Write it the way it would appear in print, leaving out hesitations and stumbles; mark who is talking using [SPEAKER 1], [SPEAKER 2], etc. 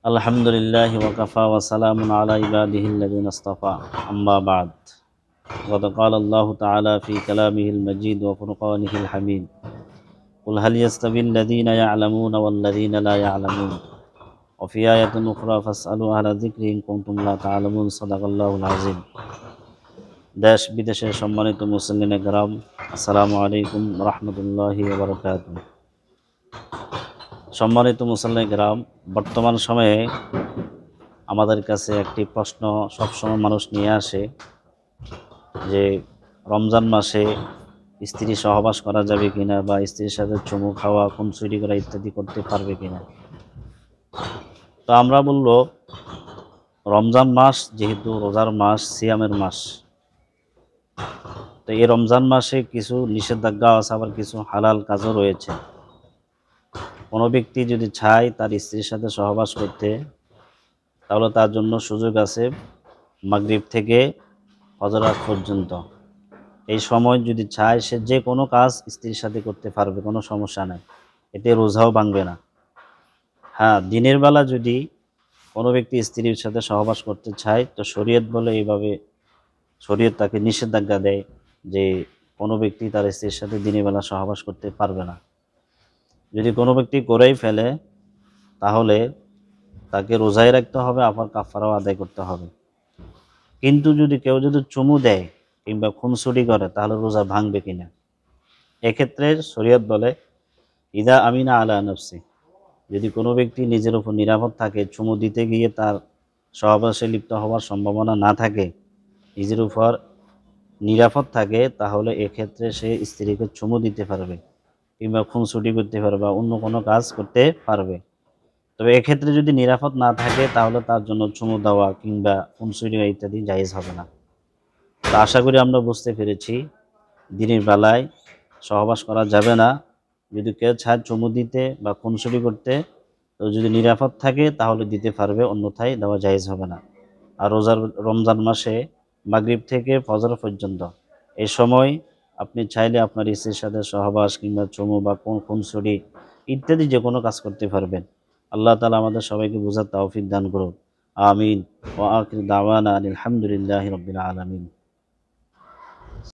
[SPEAKER 1] আলহামদুলিল্লাহি ওয়া কাফা ওয়া সালামুন আলা ইবাদিহিল্লাযিনা ইসতাফা আম্মা বা'দ ওয়াদ ক্বালা আল্লাহু তাআলা ফি কালামিহিল মাজিদ ওয়া ফুরকানিহিল হামিদ কুল হাল ইয়াস্তাবিল্লাযিনা ইয়া'লামুনা ওয়াল্লাযিনা লা ইয়া'লামুন ওয়া ফি আয়াতিন উখরা ফাসআলু আহলা যিকরি ইন কুনতুম লা তা'লামুন সাদাকাল্লাহুল আযীম। দেশ বিদেশের সম্মানিত মুসলিম একরাম, আসসালামু আলাইকুম রাহমাতুল্লাহি ওয়া বারাকাতুহু। সম্মানিত মুসলিম একরাম, বর্তমান সময়ে আমাদের কাছে একটি প্রশ্ন সবসময় মানুষ নিয়ে আসে যে রমজান মাসে স্ত্রী সহবাস করা যাবে কিনা, বা স্ত্রীর সাথে চুমু খাওয়া, খুনসুটি করা ইত্যাদি করতে পারবে কিনা। তো আমরা বলল, রমজান মাস যেহেতু রোজার মাস, সিয়ামের মাস, তো এই রমজান মাসে কিছু নিষেধাজ্ঞা আছে, আবার কিছু হালাল কাজও রয়েছে। কোনো ব্যক্তি যদি চায় তার স্ত্রীর সাথে সহবাস করতে, তাহলে তার জন্য সুযোগ আছে মাগরিব থেকে ফজর আগ পর্যন্ত। এই সময় যদি চায় সে যে কোনো কাজ স্ত্রীর সাথে করতে পারবে, কোনো সমস্যা নেই, এতে রোজাও ভাঙবে না। হ্যাঁ, দিনের বেলা যদি কোনো ব্যক্তি স্ত্রীর সাথে সহবাস করতে চায়, তো শরীয়ত বলে এইভাবে, শরীয়ত তাকে নিষেধাজ্ঞা দেয় যে কোনো ব্যক্তি তার স্ত্রীর সাথে দিনের বেলা সহবাস করতে পারবে না। যদি কোনো ব্যক্তি করেই ফেলে, তাহলে তাকে রোজায় রাখতে হবে, আবার কাফারাও আদায় করতে হবে। কিন্তু যদি কেউ চুমু দেয় কিংবা খুনসুটি করে, তাহলে রোজা ভাঙবে কিনা। এক্ষেত্রে শরীয়ত বলে, ইদা আমিনা আলা নফসি, যদি কোনো ব্যক্তি নিজের উপর নিরাপদ থাকে, চুমু দিতে গিয়ে তার সহবাসে লিপ্ত হওয়ার সম্ভাবনা না থাকে, নিজের উপর নিরাপদ থাকে, তাহলে এক্ষেত্রে সে স্ত্রীকে চুমু দিতে পারবে কিংবা খুনসুটি করতে পারবে বা অন্য কোনো কাজ করতে পারবে। তবে এক্ষেত্রে যদি নিরাপদ না থাকে, তাহলে তার জন্য চুমু দেওয়া কিংবা খুনসুটি ইত্যাদি জায়েজ হবে না। তো আশা করি আমরা বুঝতে পেরেছি, দিনের বেলায় সহবাস করা যাবে না। যদি কেউ চায় চুমু দিতে বা খুনসুটি করতে, তো যদি নিরাপদ থাকে তাহলে দিতে পারবে, অন্যথায় দেওয়া জায়েজ হবে না। আর রমজান মাসে মাগরিব থেকে ফজর পর্যন্ত এই সময় আপনি চাইলে আপনার স্ত্রীর সাথে সহবাস কিংবা চুমু বা খুনসুটি ইত্যাদি যে কোনো কাজ করতে পারবেন। আল্লাহ তাআলা আমাদের সবাইকে বুঝার তৌফিক দান করুন। আমিন। ওয়া আখিরু দাওয়ানা আলহামদুলিল্লাহি রাব্বিল আলামিন।